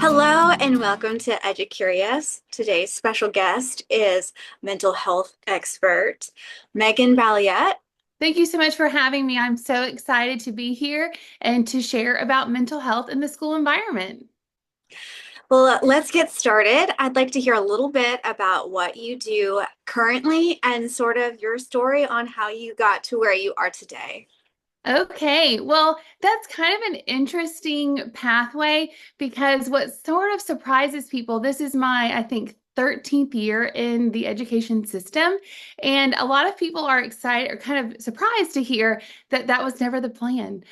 Hello and welcome to EduCurious. Today's special guest is mental health expert Meghan Balliett. Thank you so much for having me. I'm so excited to be here and to share about mental health in the school environment. Well, let's get started. I'd like to hear a little bit about what you do currently and sort of your story on how you got to where you are today. Okay, well, that's kind of an interesting pathway because what sort of surprises people, this is my, I think, 13th year in the education system. And a lot of people are excited or kind of surprised to hear that that was never the plan.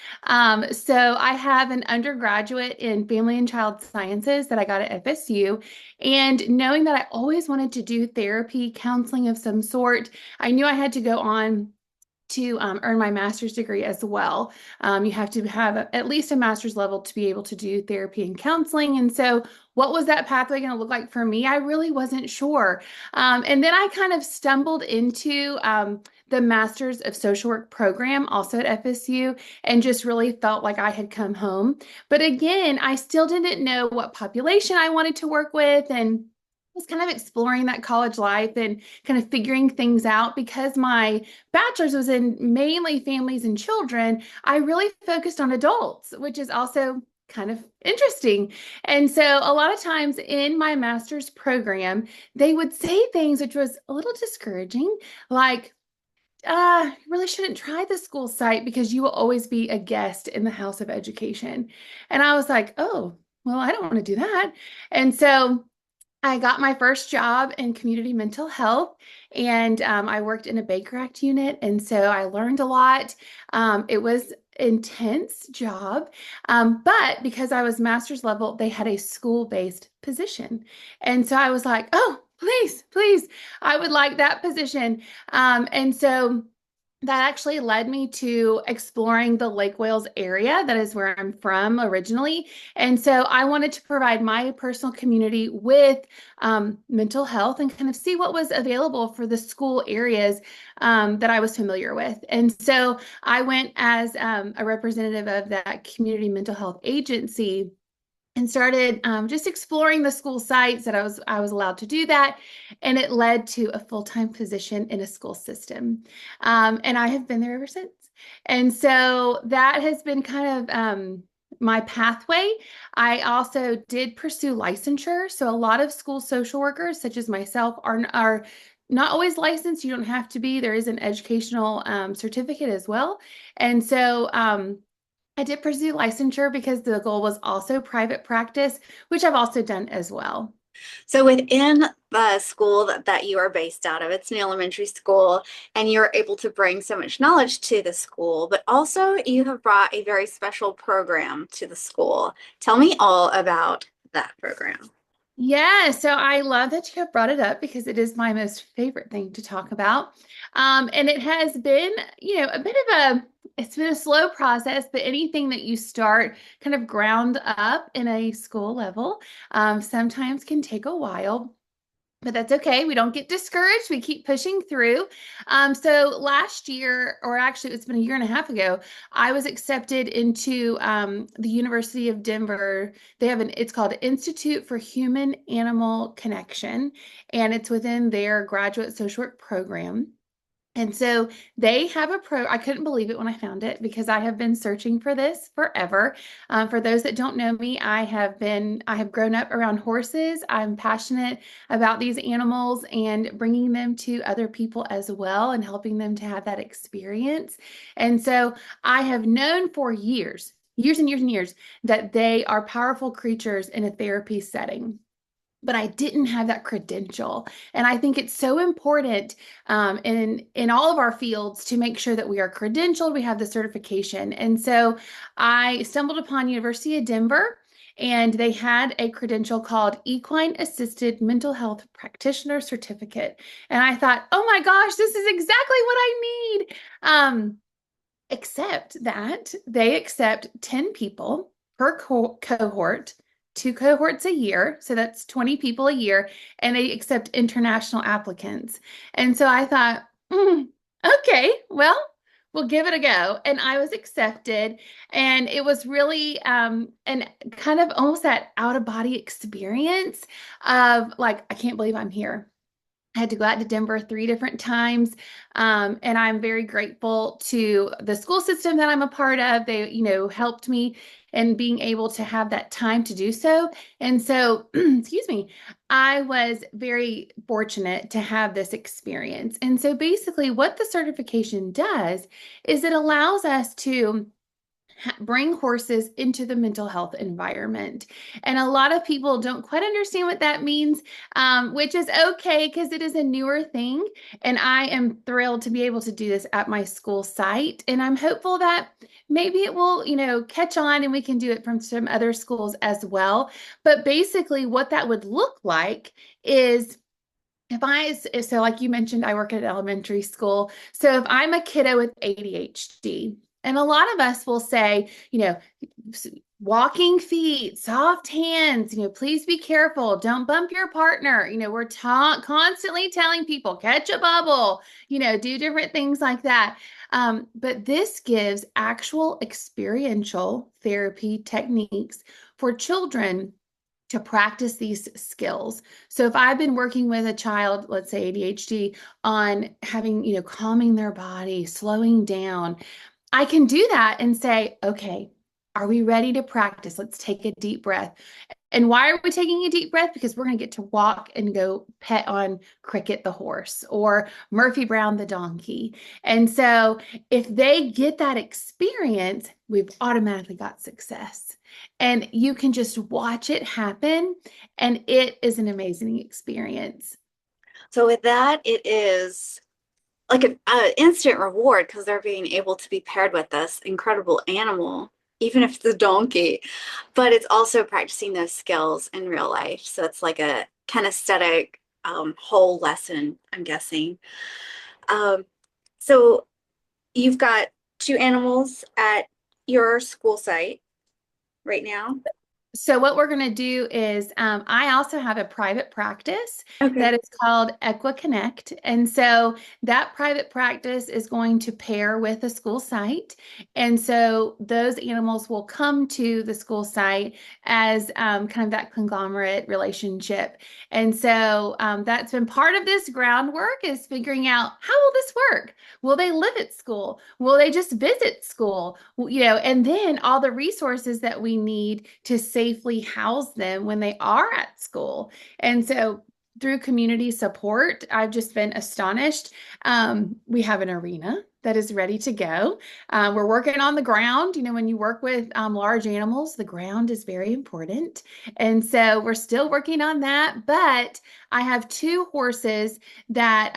So I have an undergraduate in family and child sciences that I got at FSU. And knowing that I always wanted to do therapy, counseling of some sort, I knew I had to go on to earn my master's degree as well. You have to have at least a master's level to be able to do therapy and counseling. And so, what was that pathway going to look like for me? I really wasn't sure. And then I kind of stumbled into the Master's of Social Work program, also at FSU, and just really felt like I had come home. But again, I still didn't know what population I wanted to work with and was kind of exploring that college life and kind of figuring things out because my bachelor's was in mainly families and children. I really focused on adults, which is also kind of interesting. And so a lot of times in my master's program, they would say things which was a little discouraging, like, you really shouldn't try the school site because you will always be a guest in the house of education. And I was like, oh, well, I don't want to do that. And so I got my first job in community mental health, and I worked in a Baker Act unit, and so I learned a lot. It was intense job, but because I was master's level, they had a school-based position, and so I was like, "Oh, please, please, I would like that position." And so that actually led me to exploring the Lake Wales area. That is where I'm from originally. And so I wanted to provide my personal community with mental health and kind of see what was available for the school areas that I was familiar with. And so I went as a representative of that community mental health agency and started just exploring the school sites that I was allowed to do that, and it led to a full-time position in a school system, and I have been there ever since. And so that has been kind of my pathway. I also did pursue licensure, so a lot of school social workers, such as myself, are not always licensed. You don't have to be. There is an educational certificate as well, and so. I did pursue licensure because the goal was also private practice, which I've also done as well. So within the school that you are based out of, it's an elementary school, and you're able to bring so much knowledge to the school, but also you have brought a very special program to the school. Tell me all about that program. Yeah, so I love that you have brought it up because it is my most favorite thing to talk about. And it has been, a bit of it's been a slow process, but anything that you start kind of ground up in a school level, sometimes can take a while. But that's okay. We don't get discouraged. We keep pushing through. So last year, or actually it's been a year and a half ago, I was accepted into the University of Denver. They have it's called Institute for Human Animal Connection, and it's within their graduate social work program. And so they have I couldn't believe it when I found it because I have been searching for this forever. For those that don't know me, I have grown up around horses. I'm passionate about these animals and bringing them to other people as well and helping them to have that experience. And so I have known for years and years and years, that they are powerful creatures in a therapy setting, but I didn't have that credential. And I think it's so important in all of our fields to make sure that we are credentialed, we have the certification. And so I stumbled upon University of Denver, and they had a credential called Equine Assisted Mental Health Practitioner Certificate. And I thought, oh my gosh, this is exactly what I need. Except that they accept 10 people per cohort, two cohorts a year. So that's 20 people a year, and they accept international applicants. And so I thought, okay, well, well, give it a go. And I was accepted. And it was really and kind of almost that out of body experience of like, I can't believe I'm here. I had to go out to Denver 3 different times. And I'm very grateful to the school system that I'm a part of. They, helped me in being able to have that time to do so. And so, excuse me, I was very fortunate to have this experience. And so basically what the certification does is it allows us to bring horses into the mental health environment. And a lot of people don't quite understand what that means, which is okay because it is a newer thing. And I am thrilled to be able to do this at my school site. And I'm hopeful that maybe it will, catch on and we can do it from some other schools as well. But basically, what that would look like is so like you mentioned, I work at elementary school. So if I'm a kiddo with ADHD, and a lot of us will say, walking feet, soft hands, please be careful. Don't bump your partner. We're constantly telling people, catch a bubble, do different things like that. But this gives actual experiential therapy techniques for children to practice these skills. So if I've been working with a child, let's say ADHD, on having, calming their body, slowing down, I can do that and say, okay, are we ready to practice? Let's take a deep breath. And why are we taking a deep breath? Because we're going to get to walk and go pet on Cricket the horse or Murphy Brown the donkey. And so if they get that experience, we've automatically got success. And you can just watch it happen. And it is an amazing experience. So with that, it is like an instant reward because they're being able to be paired with this incredible animal, even if it's a donkey. But it's also practicing those skills in real life. So it's like a kinesthetic whole lesson, I'm guessing. Um, so you've got two animals at your school site right now. So what we're going to do is I also have a private practice Okay. that is called EquaConnect. And so that private practice is going to pair with a school site. And so those animals will come to the school site as kind of that conglomerate relationship. And so that's been part of this groundwork is figuring out how will this work? Will they live at school? Will they just visit school? And then all the resources that we need to safely house them when they are at school. And so through community support, I've just been astonished. We have an arena that is ready to go. We're working on the ground. When you work with large animals, the ground is very important. And so we're still working on that. But I have two horses that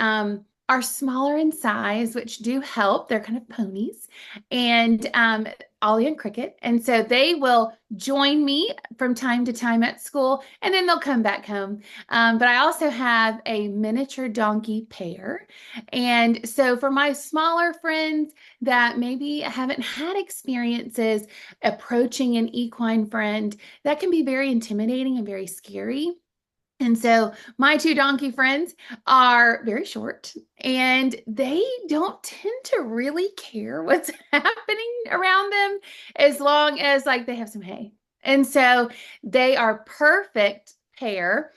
are smaller in size, which do help. They're kind of ponies. And Ollie and Cricket. And so they will join me from time to time at school, and then they'll come back home. But I also have a miniature donkey pair. And so for my smaller friends that maybe haven't had experiences approaching an equine friend, that can be very intimidating and very scary. And so my two donkey friends are very short and they don't tend to really care what's happening around them as long as like they have some hay. And so they are perfect pair.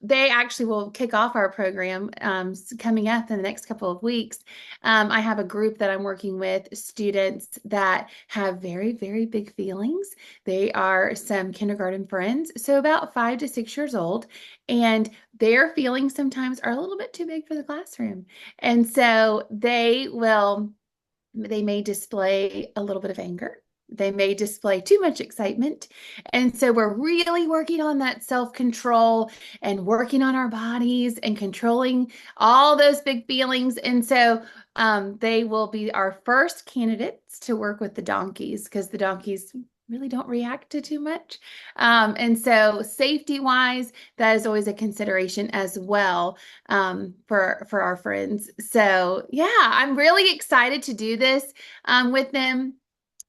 They actually will kick off our program coming up in the next couple of weeks. I have a group that I'm working with, students that have very, very big feelings. They are some kindergarten friends, so about 5 to 6 years old, and their feelings sometimes are a little bit too big for the classroom. And so they may display a little bit of anger. They may display too much excitement. And so we're really working on that self-control and working on our bodies and controlling all those big feelings. And so they will be our first candidates to work with the donkeys because the donkeys really don't react to too much. And so safety wise, that is always a consideration as well for our friends. So yeah, I'm really excited to do this with them.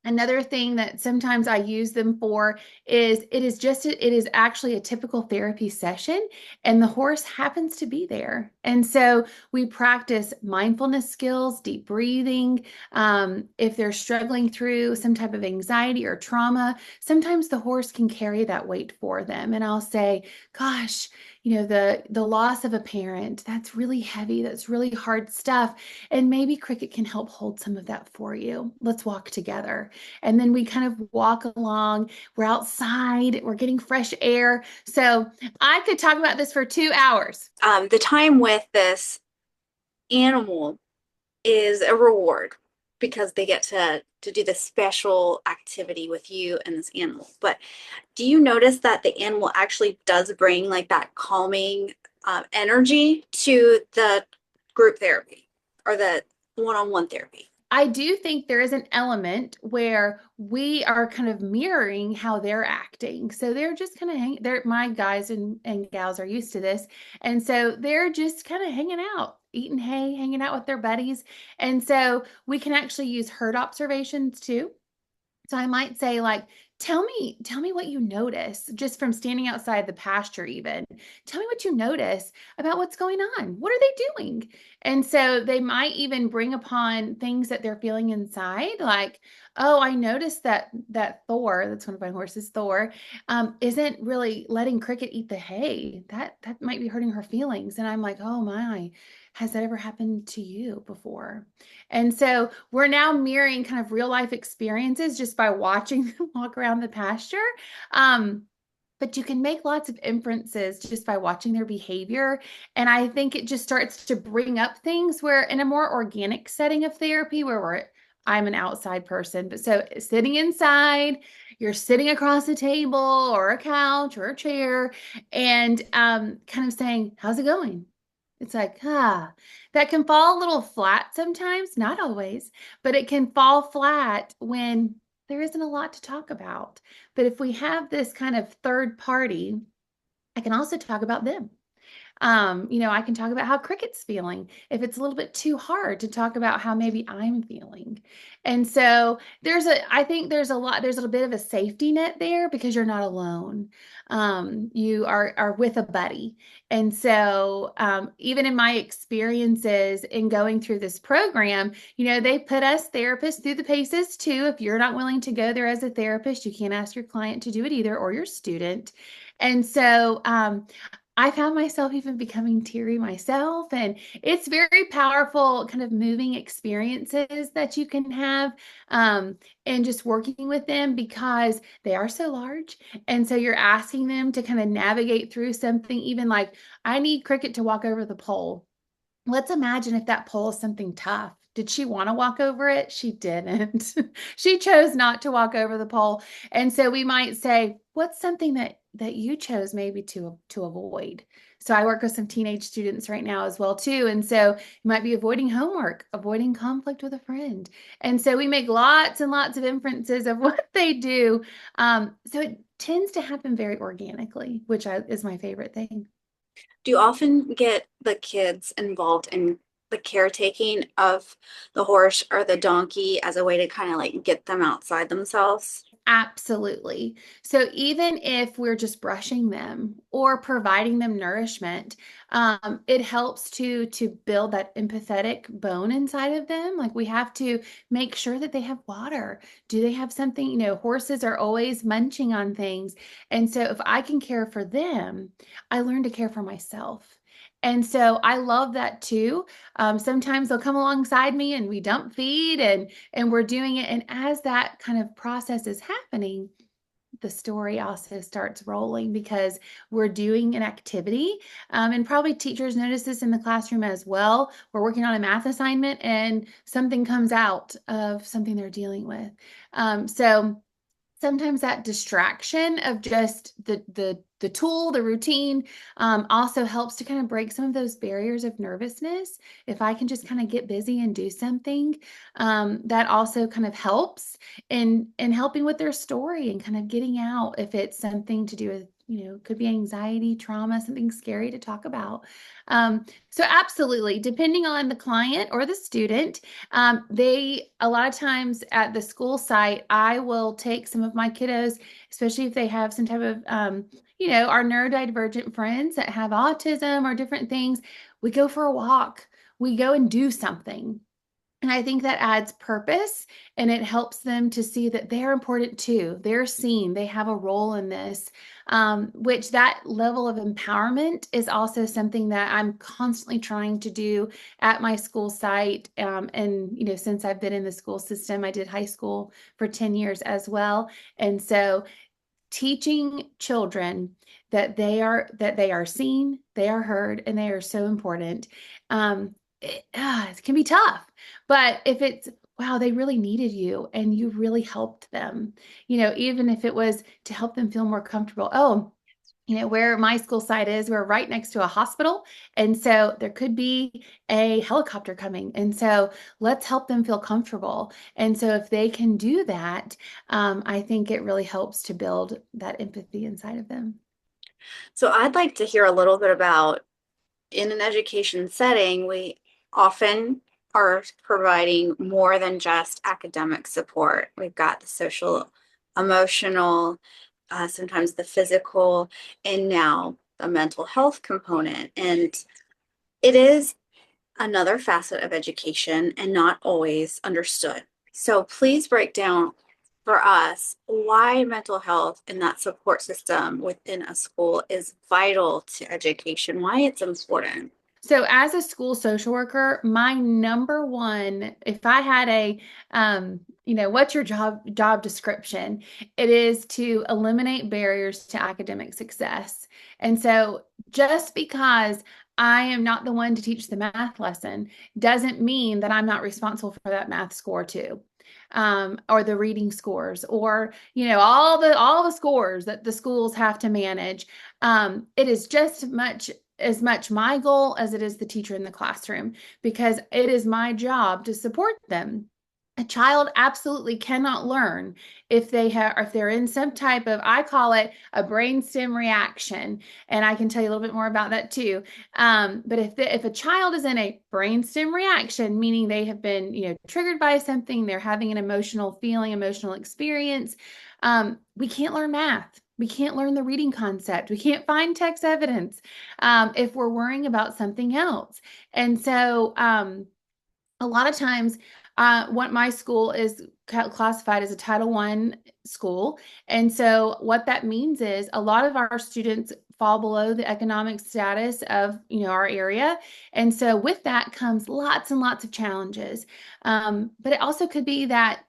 Another thing that sometimes I use them for is it is actually a typical therapy session and the horse happens to be there. And so we practice mindfulness skills, deep breathing. If they're struggling through some type of anxiety or trauma, sometimes the horse can carry that weight for them. And I'll say, gosh, the loss of a parent, that's really heavy. That's really hard stuff. And maybe Cricket can help hold some of that for you. Let's walk together. And then we kind of walk along. We're outside, we're getting fresh air. So I could talk about this for 2 hours. The time with this animal is a reward because they get to do this special activity with you and this animal. But do you notice that the animal actually does bring like that calming energy to the group therapy or the one-on-one therapy? I do think there is an element where we are kind of mirroring how they're acting. So they're just kind of my guys and gals are used to this. And so they're just kind of hanging out, eating hay, hanging out with their buddies. And so we can actually use herd observations too. So I might say like, tell me what you notice just from standing outside the pasture even. Tell me what you notice about what's going on. What are they doing? And so they might even bring upon things that they're feeling inside like, oh, I noticed that Thor, that's one of my horses, Thor, isn't really letting Cricket eat the hay. That might be hurting her feelings. And I'm like, oh my, has that ever happened to you before? And so we're now mirroring kind of real life experiences just by watching them walk around the pasture. Um, but you can make lots of inferences just by watching their behavior. And I think it just starts to bring up things where in a more organic setting of therapy where I'm an outside person, but so sitting inside, you're sitting across a table or a couch or a chair and kind of saying, how's it going? It's like, that can fall a little flat sometimes, not always, but it can fall flat when there isn't a lot to talk about. But if we have this kind of third party, I can also talk about them. I can talk about how Cricket's feeling if it's a little bit too hard to talk about how maybe I'm feeling. And so I think there's there's a little bit of a safety net there because you're not alone. You are with a buddy. And so even in my experiences in going through this program, they put us therapists through the paces too. If you're not willing to go there as a therapist, you can't ask your client to do it either or your student. And so I found myself even becoming teary myself. And it's very powerful, kind of moving experiences that you can have and just working with them because they are so large. And so you're asking them to kind of navigate through something, even like, I need Cricket to walk over the pole. Let's imagine if that pole is something tough. Did she want to walk over it? She didn't. She chose not to walk over the pole. And so we might say, what's something that you chose maybe to avoid? So I work with some teenage students right now as well too. And so you might be avoiding homework, avoiding conflict with a friend. And so we make lots and lots of inferences of what they do. So it tends to happen very organically, which is my favorite thing. Do you often get the kids involved in the caretaking of the horse or the donkey as a way to kind of like get them outside themselves? Absolutely. So even if we're just brushing them or providing them nourishment, it helps to build that empathetic bone inside of them. Like we have to make sure that they have water. Do they have something? Horses are always munching on things. And so if I can care for them, I learn to care for myself. And so I love that too. Sometimes they'll come alongside me and we dump feed and we're doing it. And as that kind of process is happening, the story also starts rolling because we're doing an activity. And probably teachers notice this in the classroom as well. We're working on a math assignment and something comes out of something they're dealing with. So sometimes that distraction of just the tool, the routine, also helps to kind of break some of those barriers of nervousness. If I can just kind of get busy and do something, that also kind of helps in helping with their story and kind of getting out if it's something to do with could be anxiety, trauma, something scary to talk about. So absolutely, depending on the client or the student, they a lot of times at the school site, I will take some of my kiddos, especially if they have some type of our neurodivergent friends that have autism or different things, we go for a walk, we go and do something. And I think that adds purpose and it helps them to see that they're important too. They're seen, they have a role in this, which that level of empowerment is also something that I'm constantly trying to do at my school site. And since I've been in the school system, I did high school for 10 years as well. And so teaching children that they are seen, they are heard, and they are so important. It can be tough, but if it's wow, they really needed you and you really helped them, even if it was to help them feel more comfortable. Oh, where my school site is, we're right next to a hospital. And so there could be a helicopter coming. And so let's help them feel comfortable. And so if they can do that, I think it really helps to build that empathy inside of them. So I'd like to hear a little bit about in an education setting, we often are providing more than just academic support. We've got the social, emotional, sometimes the physical, and now the mental health component. And it is another facet of education and not always understood. So please break down for us why mental health and that support system within a school is vital to education, why it's important. So as a school social worker, my number one, if I had what's your job description? It is to eliminate barriers to academic success. And so just because I am not the one to teach the math lesson doesn't mean that I'm not responsible for that math score too. Or the reading scores, or all the scores that the schools have to manage. It is just as much my goal as it is the teacher in the classroom, because it is my job to support them. A child absolutely cannot learn if they're in some type of, I call it a brainstem reaction, and I can tell you a little bit more about that too. But if a child is in a brainstem reaction, meaning they have been triggered by something, they're having an emotional feeling, emotional experience, we can't learn math. We can't learn the reading concept. We can't find text evidence if we're worrying about something else. And so a lot of times, what my school is classified as a Title I school. And so what that means is a lot of our students fall below the economic status of our area. And so with that comes lots and lots of challenges. But it also could be that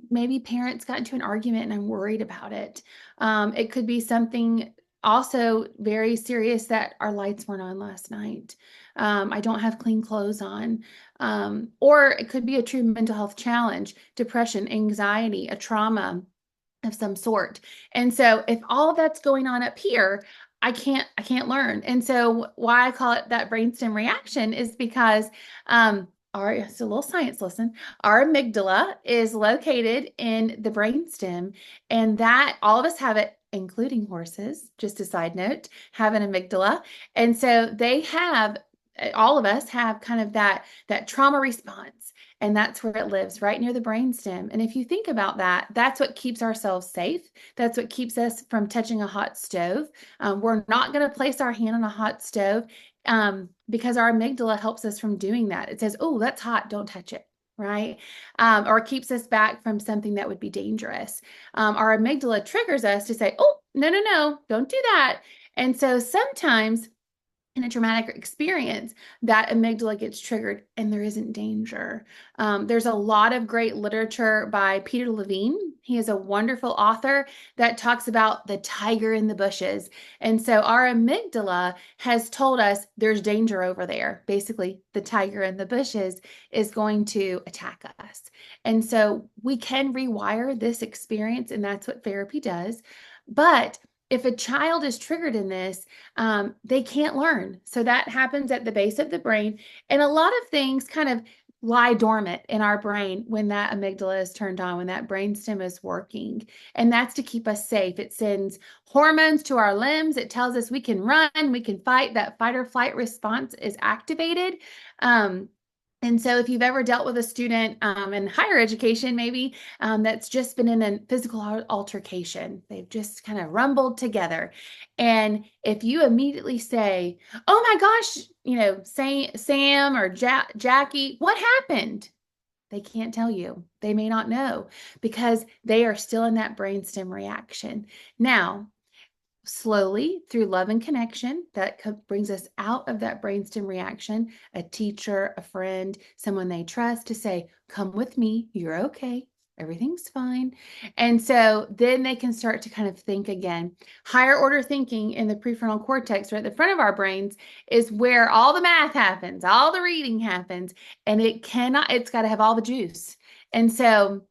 maybe parents got into an argument and I'm worried about it. It could be something also very serious, that our lights weren't on last night. I don't have clean clothes on. Or it could be a true mental health challenge, depression, anxiety, a trauma of some sort. And so if all that's going on up here, I can't learn. And so why I call it that brainstem reaction is because it's a little science lesson. Our amygdala is located in the brainstem, and that all of us have it, including horses, just a side note, have an amygdala. And so all of us have kind of that trauma response, and that's where it lives, right near the brainstem. And if you think about that, that's what keeps ourselves safe. That's what keeps us from touching a hot stove. We're not going to place our hand on a hot stove because our amygdala helps us from doing that. It says, oh, that's hot, don't touch it. Right? Or keeps us back from something that would be dangerous. Our amygdala triggers us to say, oh, no, no, no, don't do that. And so sometimes in a traumatic experience, that amygdala gets triggered and there isn't danger. There's a lot of great literature by Peter Levine. He is a wonderful author that talks about the tiger in the bushes. And so our amygdala has told us there's danger over there. Basically, the tiger in the bushes is going to attack us. And so we can rewire this experience, and that's what therapy does. But if a child is triggered in this, they can't learn. So that happens at the base of the brain. And a lot of things kind of lie dormant in our brain when that amygdala is turned on, when that brainstem is working. And that's to keep us safe. It sends hormones to our limbs. It tells us we can run, we can fight. That fight or flight response is activated. And so, if you've ever dealt with a student in higher education, maybe that's just been in a physical altercation, they've just kind of rumbled together. And if you immediately say, "Oh my gosh, say Sam or Jackie, what happened?" They can't tell you. They may not know because they are still in that brainstem reaction. Now, slowly through love and connection that brings us out of that brainstem reaction, a teacher, a friend, someone they trust, to say, "Come with me, you're okay, everything's fine." And so then they can start to kind of think again. Higher order thinking in the prefrontal cortex, right at the front of our brains, is where all the math happens, all the reading happens, and it's got to have all the juice. And so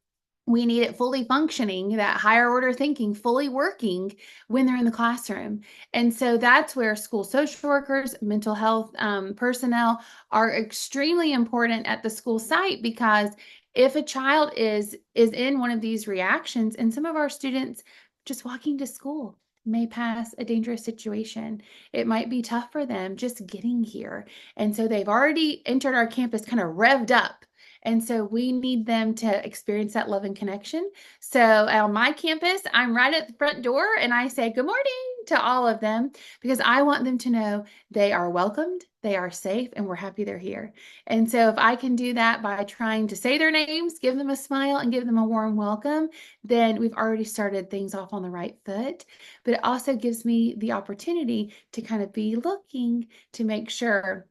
we need it fully functioning, that higher order thinking fully working when they're in the classroom. And so that's where school social workers, mental health personnel are extremely important at the school site, because if a child is in one of these reactions, and some of our students just walking to school may pass a dangerous situation. It might be tough for them just getting here. And so they've already entered our campus kind of revved up. And so we need them to experience that love and connection. So on my campus, I'm right at the front door and I say good morning to all of them, because I want them to know they are welcomed, they are safe, and we're happy they're here. And so if I can do that by trying to say their names, give them a smile, and give them a warm welcome, then we've already started things off on the right foot. But it also gives me the opportunity to kind of be looking to make sure,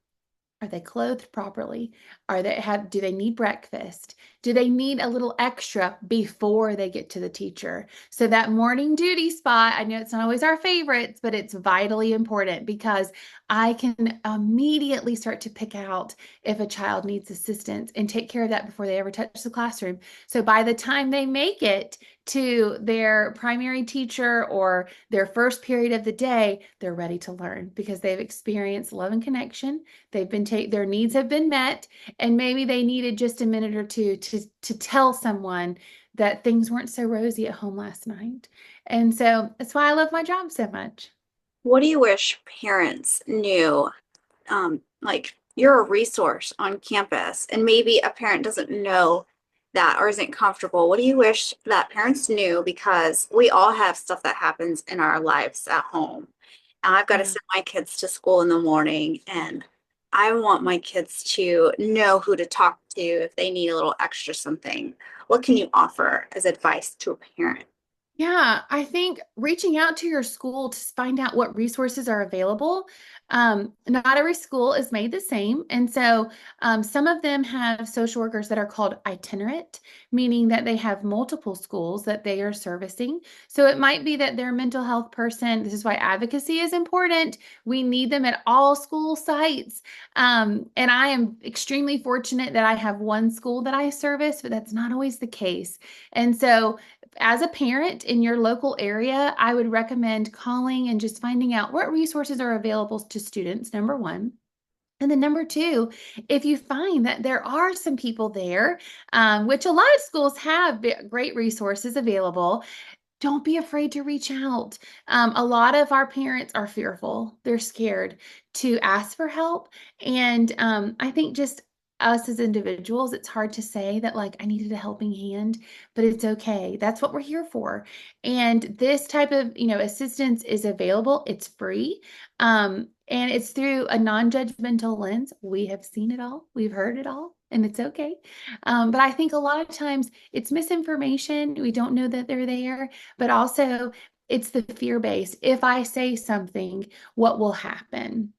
are they clothed properly? Do they need breakfast? Do they need a little extra before they get to the teacher? So that morning duty spot, I know it's not always our favorites, but it's vitally important, because I can immediately start to pick out if a child needs assistance and take care of that before they ever touch the classroom. So by the time they make it to their primary teacher or their first period of the day, they're ready to learn because they've experienced love and connection. Their needs have been met, and maybe they needed just a minute or two to tell someone that things weren't so rosy at home last night. And so that's why I love my job so much. What do you wish parents knew? Like you're a resource on campus, and maybe a parent doesn't know that or isn't comfortable. What do you wish that parents knew? Because we all have stuff that happens in our lives at home. And I've got to Yeah. send my kids to school in the morning, and I want my kids to know who to talk to if they need a little extra something. What can you offer as advice to a parent? Yeah, I think reaching out to your school to find out what resources are available. Not every school is made the same. And so some of them have social workers that are called itinerant, meaning that they have multiple schools that they are servicing. So it might be that their mental health person, this is why advocacy is important. We need them at all school sites. And I am extremely fortunate that I have one school that I service, but that's not always the case. And so as a parent in your local area, I would recommend calling and just finding out what resources are available to students, number one. And then number two, if you find that there are some people there, which a lot of schools have great resources available, don't be afraid to reach out. A lot of our parents are fearful. They're scared to ask for help. And I think just us as individuals, it's hard to say that, like, I needed a helping hand, but it's okay. That's what we're here for. And this type of, assistance is available. It's free. And it's through a non-judgmental lens. We have seen it all. We've heard it all, and it's okay. But I think a lot of times it's misinformation. We don't know that they're there, but also it's the fear based. If I say something, what will happen?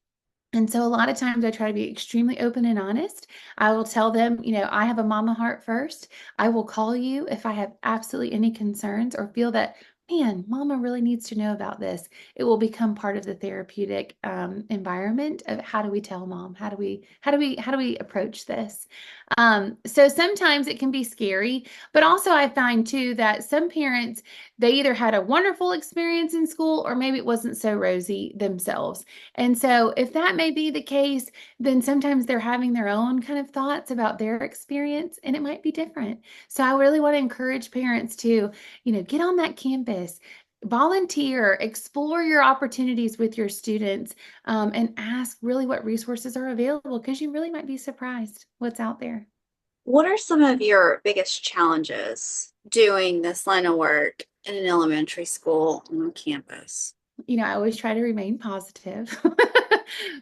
And so a lot of times I try to be extremely open and honest. I will tell them, I have a mama heart first. I will call you if I have absolutely any concerns or feel that, man, mama really needs to know about this. It will become part of the therapeutic environment of how do we tell mom? How do we approach this? So sometimes it can be scary, but also I find too that some parents, they either had a wonderful experience in school or maybe it wasn't so rosy themselves. And so if that may be the case, then sometimes they're having their own kind of thoughts about their experience and it might be different. So I really want to encourage parents to, get on that campus. volunteer, explore your opportunities with your students, and ask really what resources are available because you really might be surprised what's out there. What are some of your biggest challenges doing this line of work in an elementary school on campus? I always try to remain positive.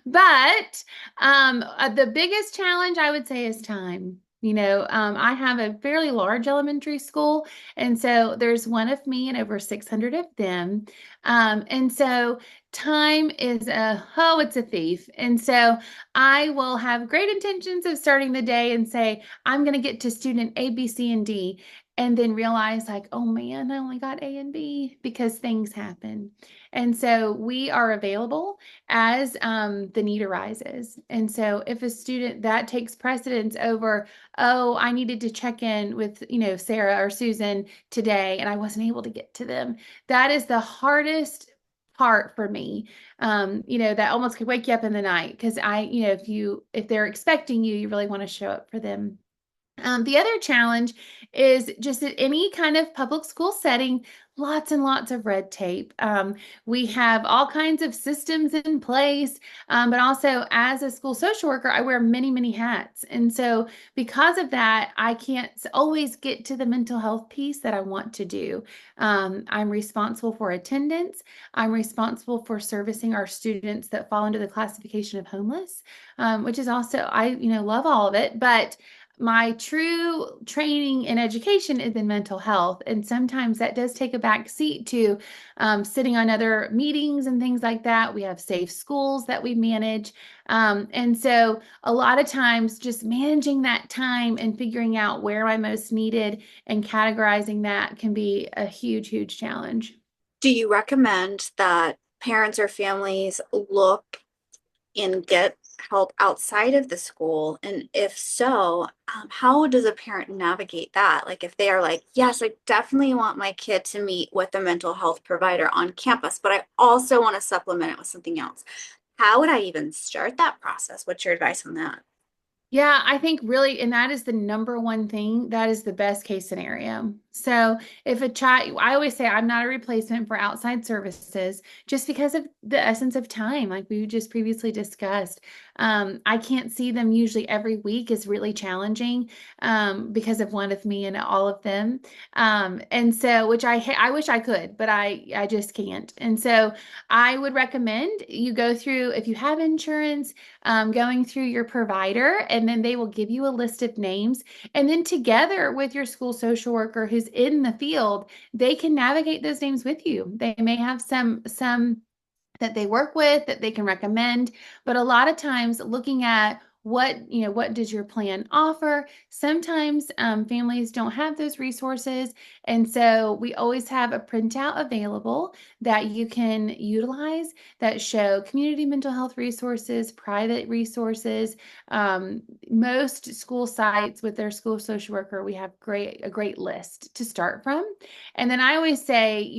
But the biggest challenge I would say is time. I have a fairly large elementary school, and so there's one of me and over 600 of them. And so time is it's a thief. And so I will have great intentions of starting the day and say, I'm going to get to student A, B, C, and D, and then realize, like, oh man, I only got A and B because things happen. And so we are available as the need arises. And so if a student that takes precedence over, oh, I needed to check in with, Sarah or Susan today and I wasn't able to get to them, that is the hardest part for me. That almost could wake you up in the night because if they're expecting you, you really want to show up for them. The other challenge is just at any kind of public school setting, lots and lots of red tape. We have all kinds of systems in place, but also as a school social worker, I wear many, many hats. And so, because of that, I can't always get to the mental health piece that I want to do. I'm responsible for attendance, I'm responsible for servicing our students that fall into the classification of homeless, which is also, love all of it, but my true training and education is in mental health. And sometimes that does take a back seat to sitting on other meetings and things like that. We have safe schools that we manage. And so a lot of times just managing that time and figuring out where I'm most needed and categorizing that can be a huge, huge challenge. Do you recommend that parents or families look and get help outside of the school? And if so, how does a parent navigate that? Like if they are like, yes, I definitely want my kid to meet with a mental health provider on campus, but I also want to supplement it with something else. How would I even start that process? What's your advice on that? Yeah, I think really, and that is the number one thing, that is the best case scenario. So if a child, I always say I'm not a replacement for outside services just because of the essence of time, like we just previously discussed. I can't see them usually every week is really challenging because of one of me and all of them. And so, which I wish I could, but I just can't. And so I would recommend you go through, if you have insurance, going through your provider, and then they will give you a list of names. And then together with your school social worker who's in the field, they can navigate those names with you. They may have some that they work with that they can recommend, but a lot of times looking at what does your plan offer. Sometimes families don't have those resources, and so we always have a printout available that you can utilize that show community mental health resources, private resources. Most school sites with their school social worker, we have a great list to start from. And then I always say,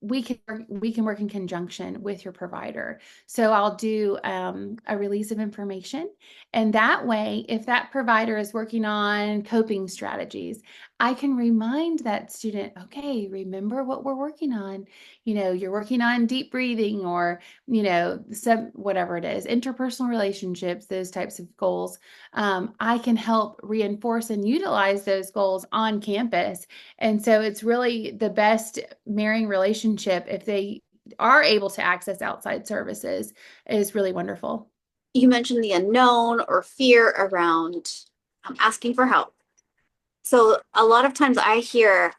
we can work in conjunction with your provider. So I'll do a release of information, and that way, if that provider is working on coping strategies, I can remind that student, okay, remember what we're working on. You're working on deep breathing, or some whatever it is, interpersonal relationships, those types of goals. I can help reinforce and utilize those goals on campus. And so it's really the best marrying relationship if they are able to access outside services is really wonderful. You mentioned the unknown or fear around asking for help. So a lot of times I hear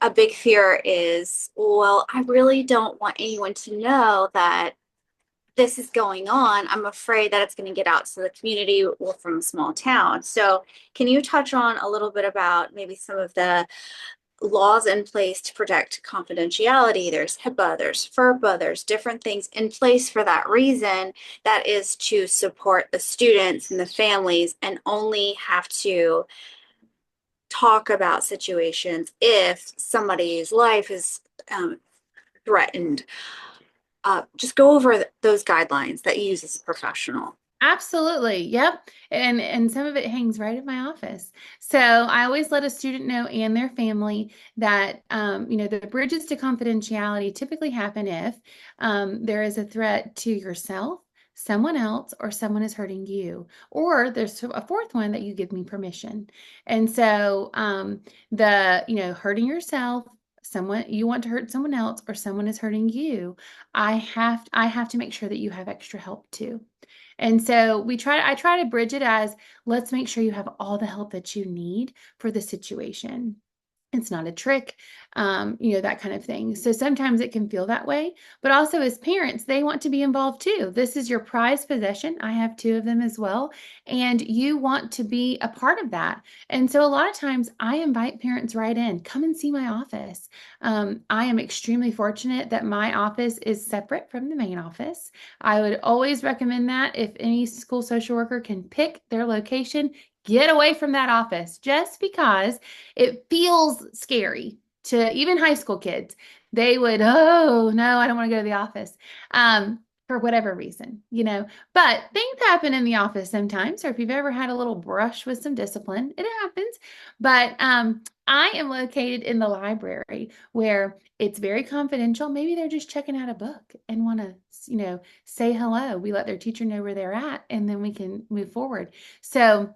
a big fear is, well, I really don't want anyone to know that this is going on. I'm afraid that it's going to get out to the community. We're from a small town. So can you touch on a little bit about maybe some of the laws in place to protect confidentiality? There's HIPAA, there's FERPA, there's different things in place for that reason, that is to support the students and the families, and only have to talk about situations if somebody's life is threatened. Just go over those guidelines that you use as a professional. Absolutely. Yep. And some of it hangs right in my office. So I always let a student know and their family that the bridges to confidentiality typically happen if there is a threat to yourself, someone else, or someone is hurting you. Or there's a fourth one that you give me permission. And so hurting yourself, someone you want to hurt someone else, or someone is hurting you, I have to make sure that you have extra help too. And so I try to bridge it as let's make sure you have all the help that you need for the situation. It's not a trick, that kind of thing. So sometimes it can feel that way, but also as parents, they want to be involved too. This is your prized possession. I have two of them as well, and you want to be a part of that. And so a lot of times I invite parents right in, come and see my office. I am extremely fortunate that my office is separate from the main office. I would always recommend that if any school social worker can pick their location, get away from that office just because it feels scary to even high school kids. They would, oh no, I don't want to go to the office. For whatever reason. But things happen in the office sometimes, or if you've ever had a little brush with some discipline, it happens. But I am located in the library where it's very confidential. Maybe they're just checking out a book and want to, say hello. We let their teacher know where they're at, and then we can move forward. So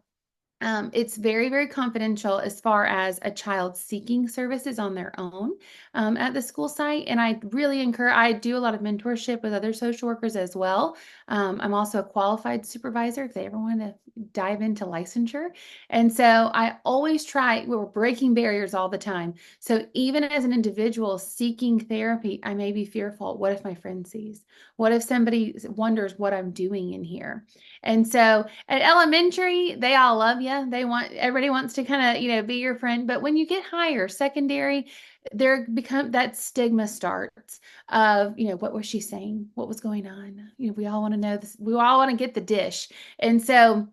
it's very, very confidential as far as a child seeking services on their own at the school site. And I really I do a lot of mentorship with other social workers as well. I'm also a qualified supervisor if they ever want to dive into licensure. And so I always we're breaking barriers all the time. So even as an individual seeking therapy, I may be fearful. What if my friend sees? What if somebody wonders what I'm doing in here? And so at elementary, they all love you. Everybody wants to kind of, be your friend. But when you get higher, secondary, that stigma starts of, what was she saying? What was going on? We all want to know this. We all want to get the dish. And so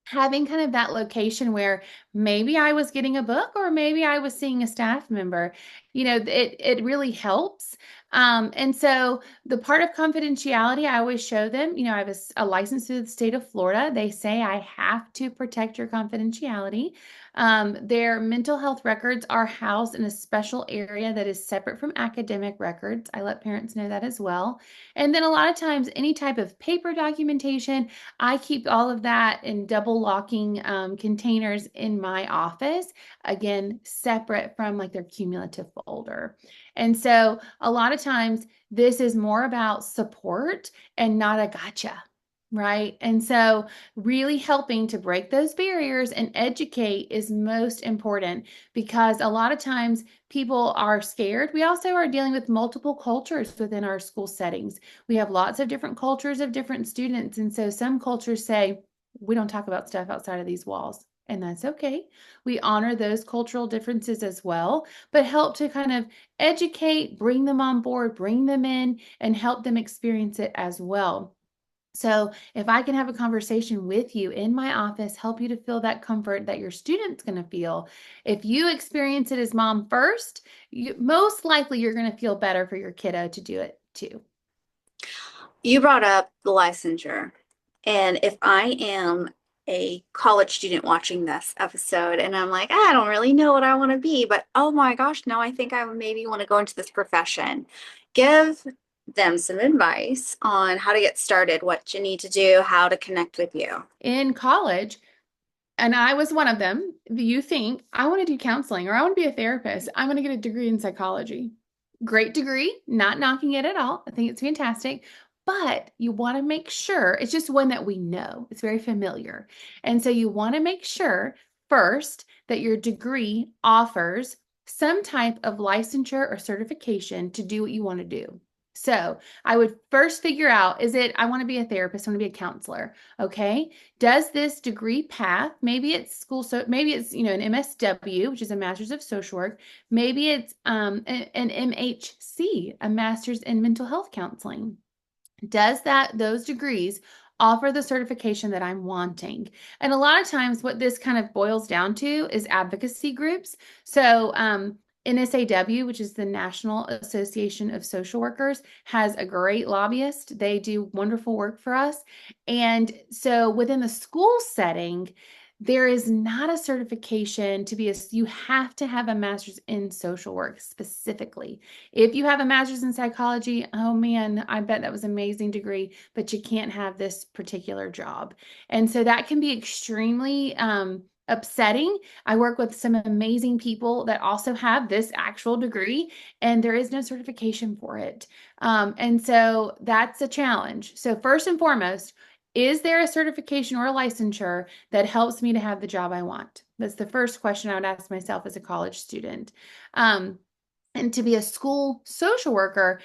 having kind of that location where maybe I was getting a book or maybe I was seeing a staff member, it really helps. And so the part of confidentiality, I always show them, I have a license through the state of Florida. They say I have to protect your confidentiality. Their mental health records are housed in a special area that is separate from academic records. I let parents know that as well. And then a lot of times, any type of paper documentation, I keep all of that in double locking containers in my office, again, separate from like their cumulative folder. And so a lot of times this is more about support and not a gotcha. Right. And so, really helping to break those barriers and educate is most important because a lot of times people are scared. We also are dealing with multiple cultures within our school settings. We have lots of different cultures of different students. And so some cultures say, we don't talk about stuff outside of these walls. And that's okay. We honor those cultural differences as well, but help to kind of educate, bring them on board, bring them in, and help them experience it as well. So if I can have a conversation with you in my office, help you to feel that comfort that your student's going to feel. If you experience it as mom first, most likely you're going to feel better for your kiddo to do it too. You brought up the licensure. And if I am a college student watching this episode and I'm like, I don't really know what I want to be, but oh my gosh, no, I think I maybe want to go into this profession. Give them some advice on how to get started, what you need to do, how to connect with you. In college, and I was one of them, you think, I want to do counseling or I want to be a therapist. I'm going to get a degree in psychology. Great degree, not knocking it at all. I think it's fantastic. But you want to make sure it's just one that we know. It's very familiar. And so you want to make sure first that your degree offers some type of licensure or certification to do what you want to do. So I would first figure out, I want to be a therapist, I want to be a counselor. Okay. Does this degree path, maybe it's school, so maybe it's, an MSW, which is a master's of social work. Maybe it's an MHC, a master's in mental health counseling. Does those degrees offer the certification that I'm wanting? And a lot of times what this kind of boils down to is advocacy groups. So NSAW, which is the National Association of Social Workers, has a great lobbyist. They do wonderful work for us. And so within the school setting, there is not a certification to be you have to have a master's in social work specifically. If you have a master's in psychology, oh man, I bet that was an amazing degree, but you can't have this particular job. And so that can be extremely upsetting. I work with some amazing people that also have this actual degree, and there is no certification for it. And so that's a challenge. So first and foremost, is there a certification or a licensure that helps me to have the job I want? That's the first question I would ask myself as a college student. And to be a school social worker,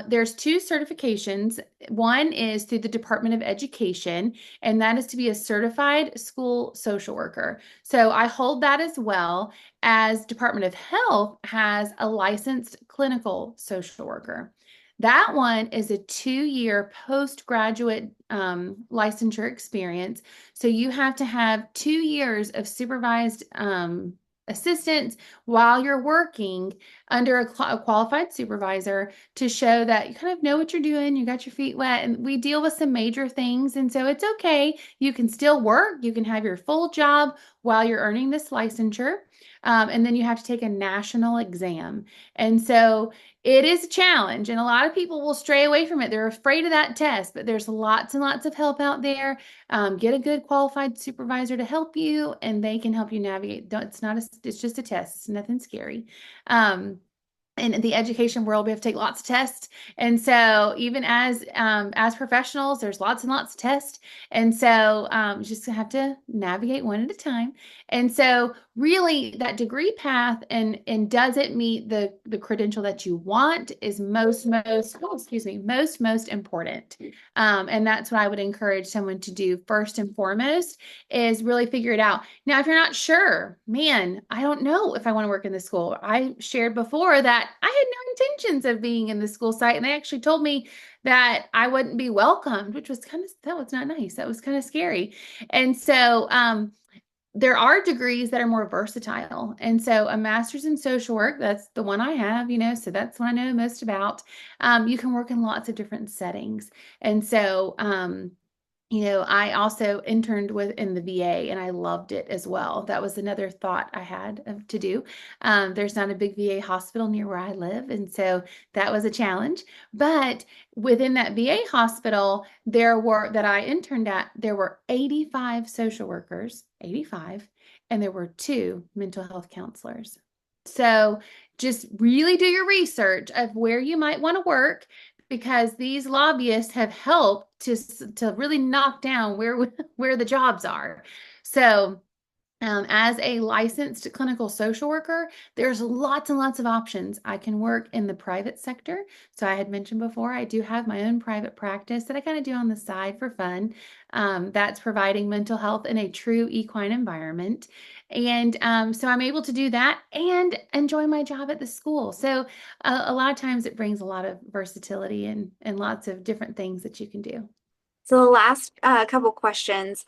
there's two certifications. One is through the Department of Education, and that is to be a certified school social worker. So I hold that as well as Department of Health has a licensed clinical social worker. That one is a 2-year postgraduate licensure experience. So you have to have 2 years of supervised assistance while you're working under a qualified supervisor to show that you kind of know what you're doing, you got your feet wet, and we deal with some major things. And so it's okay. You can still work, you can have your full job while you're earning this licensure. And then you have to take a national exam. And so it is a challenge, and a lot of people will stray away from it. They're afraid of that test, but there's lots and lots of help out there. Get a good qualified supervisor to help you, and they can help you navigate. It's not it's just a test. It's nothing scary. In the education world, we have to take lots of tests, and so even as professionals, there's lots and lots of tests, and so you just have to navigate one at a time. And so, really, that degree path and does it meet the credential that you want is most important. And that's what I would encourage someone to do first and foremost is really figure it out. Now, if you're not sure, man, I don't know if I want to work in the school. I shared before that I had no intentions of being in the school site, and they actually told me that I wouldn't be welcomed, which was that was not nice. That was kind of scary. And so, there are degrees that are more versatile. And so a master's in social work, that's the one I have, so that's what I know most about. You can work in lots of different settings. And so, I also interned in the VA, and I loved it as well. That was another thought I had to do. There's not a big VA hospital near where I live, and so that was a challenge. But within that VA hospital, that I interned at, there were 85 social workers, 85, and there were 2 mental health counselors. So just really do your research of where you might want to work, because these lobbyists have helped to really knock down where the jobs are. So as a licensed clinical social worker, there's lots and lots of options. I can work in the private sector. So I had mentioned before, I do have my own private practice that I kind of do on the side for fun. That's providing mental health in a true equine environment. And so I'm able to do that and enjoy my job at the school. So a lot of times it brings a lot of versatility and lots of different things that you can do. So the last couple questions,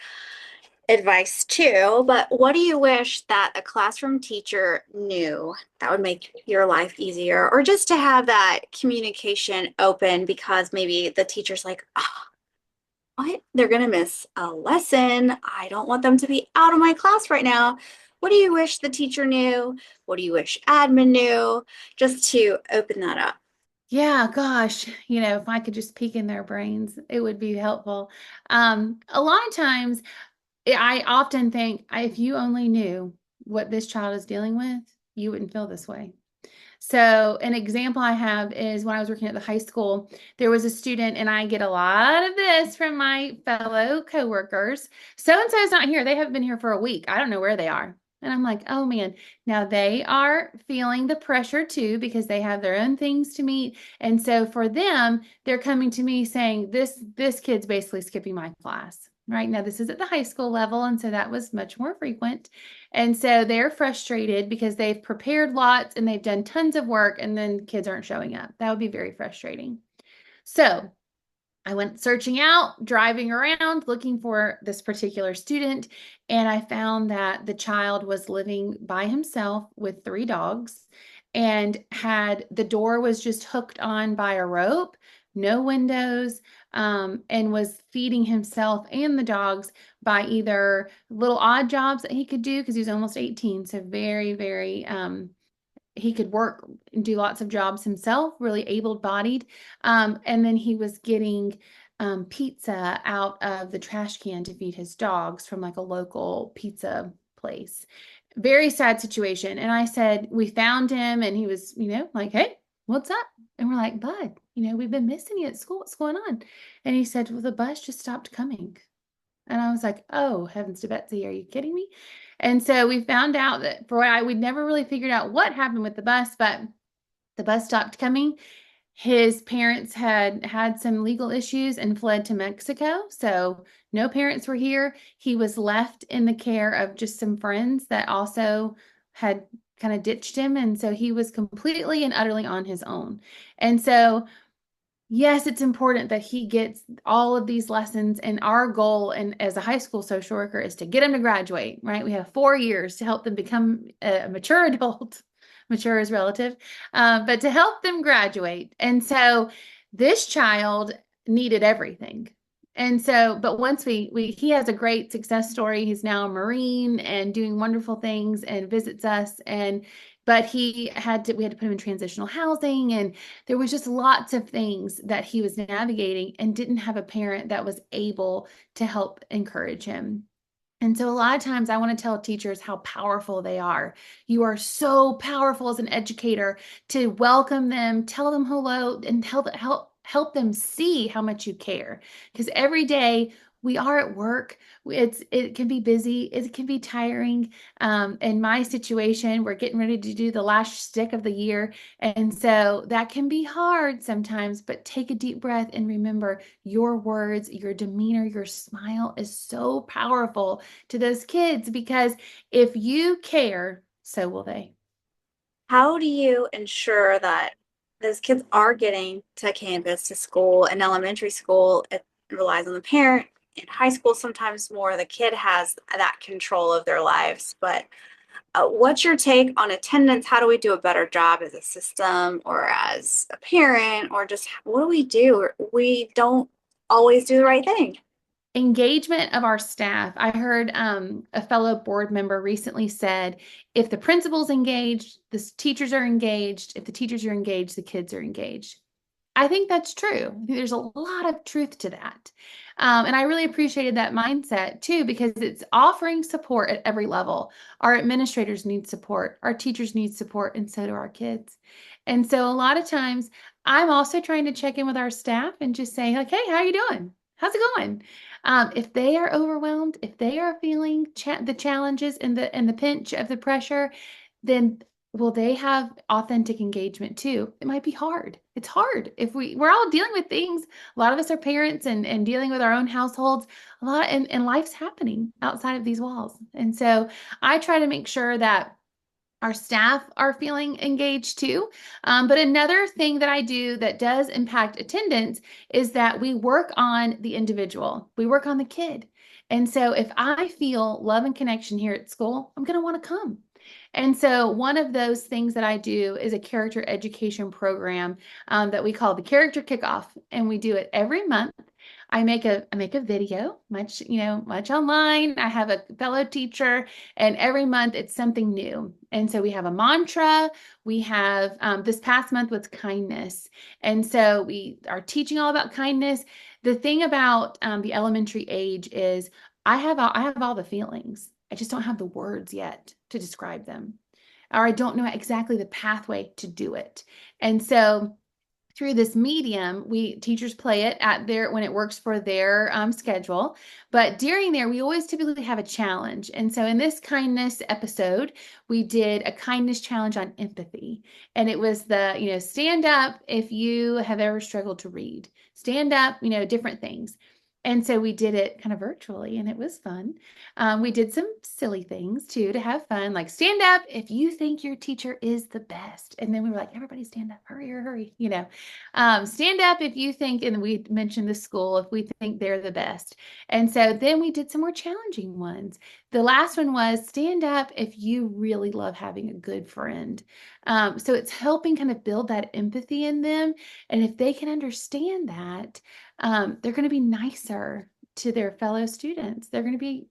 advice too, but what do you wish that a classroom teacher knew that would make your life easier, or just to have that communication open because maybe the teacher's like, oh, what? They're going to miss a lesson. I don't want them to be out of my class right now. What do you wish the teacher knew? What do you wish admin knew? Just to open that up. Yeah, gosh, if I could just peek in their brains, it would be helpful. A lot of times, I often think if you only knew what this child is dealing with, you wouldn't feel this way. So an example I have is when I was working at the high school, there was a student, and I get a lot of this from my fellow coworkers. So-and-so is not here. They haven't been here for a week. I don't know where they are. And I'm like, oh man, now they are feeling the pressure too, because they have their own things to meet. And so for them, they're coming to me saying, this kid's basically skipping my class. Right now, this is at the high school level, and so that was much more frequent. And so they're frustrated because they've prepared lots and they've done tons of work, and then kids aren't showing up. That would be very frustrating. So I went searching out, driving around, looking for this particular student, and I found that the child was living by himself with 3 dogs. and had the door was just hooked on by a rope, no windows, and was feeding himself and the dogs by either little odd jobs that he could do because he was almost 18, so very, very he could work and do lots of jobs himself, really able-bodied. And then he was getting pizza out of the trash can to feed his dogs from like a local pizza place. Very sad situation. And I said, we found him and he was, like, hey, what's up? And we're like, bud, we've been missing you at school. What's going on? And he said, well, the bus just stopped coming. And I was like, oh, heavens to Betsy, are you kidding me? And so we found out that we'd never really figured out what happened with the bus, but the bus stopped coming. His parents had had some legal issues and fled to Mexico. So no parents were here. He was left in the care of just some friends that also had kind of ditched him. And so he was completely and utterly on his own. And so yes, it's important that he gets all of these lessons. And our goal, and as a high school social worker, is to get him to graduate, right? We have 4 years to help them become a mature adult. Mature is relative, but to help them graduate. And so this child needed everything. And so, but once he has a great success story. He's now a Marine and doing wonderful things and visits us. But we had to put him in transitional housing, and there was just lots of things that he was navigating and didn't have a parent that was able to help encourage him. And so a lot of times I want to tell teachers how powerful they are. You are so powerful as an educator to welcome them, tell them hello, and help them see how much you care. Because every day we are at work. It can be busy. It can be tiring. In my situation, we're getting ready to do the last stick of the year. And so that can be hard sometimes, but take a deep breath and remember your words, your demeanor, your smile is so powerful to those kids because if you care, so will they. How do you ensure that those kids are getting to campus, to school? In elementary school, it relies on the parent. In high school, sometimes more the kid has that control of their lives. But what's your take on attendance? How do we do a better job as a system or as a parent, or just what do we do? We don't always do the right thing. Engagement of our staff. I heard a fellow board member recently said, if the principal's engaged, the teachers are engaged. If the teachers are engaged, the kids are engaged. I think that's true. I think there's a lot of truth to that. And I really appreciated that mindset too, because it's offering support at every level. Our administrators need support, our teachers need support, and so do our kids. And so a lot of times I'm also trying to check in with our staff and just say, like, hey, how are you doing? How's it going? If they are overwhelmed, if they are feeling the challenges and the pinch of the pressure, then will they have authentic engagement too? It might be hard. It's hard if we're all dealing with things. A lot of us are parents and dealing with our own households. And life's happening outside of these walls. And so I try to make sure that our staff are feeling engaged too. But another thing that I do that does impact attendance is that we work on the individual. We work on the kid. And so if I feel love and connection here at school, I'm going to want to come. And so one of those things that I do is a character education program that we call the Character Kickoff, and we do it every month. I make a video, much online. I have a fellow teacher, and every month it's something new. And so we have a mantra. We have this past month was kindness, and so we are teaching all about kindness. The thing about the elementary age is I have all the feelings. I just don't have the words yet to describe them, or I don't know exactly the pathway to do it. And so through this medium, we teachers play it at their when it works for their schedule. But during there, we always typically have a challenge. And so in this kindness episode, we did a kindness challenge on empathy. And it was stand up if you have ever struggled to read. Stand up, different things. And so we did it kind of virtually, and it was fun. We did some silly things too to have fun, like stand up if you think your teacher is the best. And then we were like, everybody stand up, hurry, hurry, stand up if you think, and we mentioned the school, if we think they're the best. And so then we did some more challenging ones. The last one was stand up if you really love having a good friend. So it's helping kind of build that empathy in them. And if they can understand that, they're going to be nicer to their fellow students. They're going to be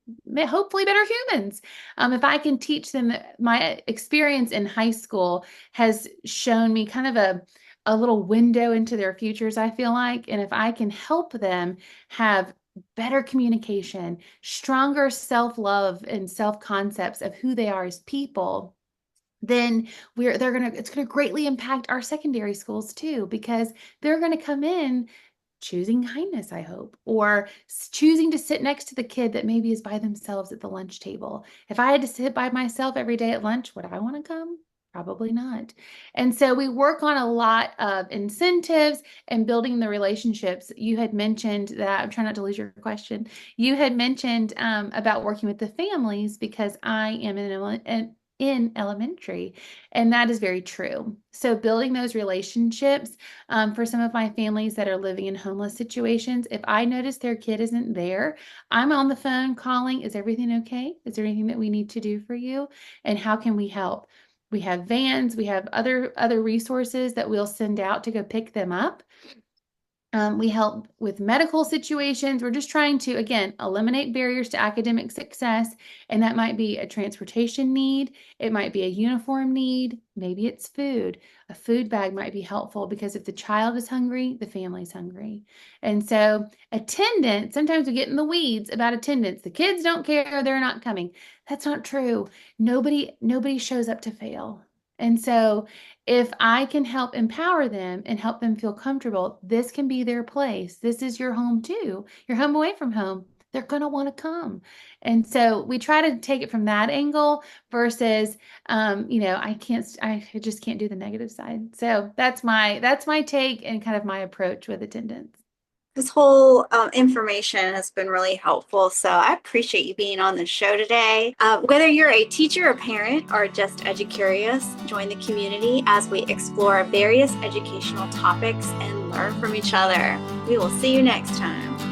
hopefully better humans. If I can teach them, my experience in high school has shown me kind of a little window into their futures, I feel like. And if I can help them have better communication, stronger self-love and self-concepts of who they are as people, then it's gonna greatly impact our secondary schools too, because they're gonna come in choosing kindness, I hope, or choosing to sit next to the kid that maybe is by themselves at the lunch table. If I had to sit by myself every day at lunch, would I want to come? Probably not. And so we work on a lot of incentives and building the relationships. You had mentioned that, I'm trying not to lose your question. You had mentioned about working with the families because I am in elementary, and that is very true. So building those relationships for some of my families that are living in homeless situations, if I notice their kid isn't there, I'm on the phone calling, is everything okay? Is there anything that we need to do for you? And how can we help? We have vans, we have other resources that we'll send out to go pick them up. We help with medical situations. We're just trying to, again, eliminate barriers to academic success. And that might be a transportation need. It might be a uniform need. Maybe it's food. A food bag might be helpful because if the child is hungry, the family's hungry. And so attendance, sometimes we get in the weeds about attendance. The kids don't care, they're not coming. That's not true. Nobody shows up to fail. And so if I can help empower them and help them feel comfortable, this can be their place. This is your home too. Your home away from home. They're going to want to come. And so we try to take it from that angle versus, I just can't do the negative side. So that's my take and kind of my approach with attendance. This whole information has been really helpful. So I appreciate you being on the show today. Whether you're a teacher, a parent, or just EduCurious, join the community as we explore various educational topics and learn from each other. We will see you next time.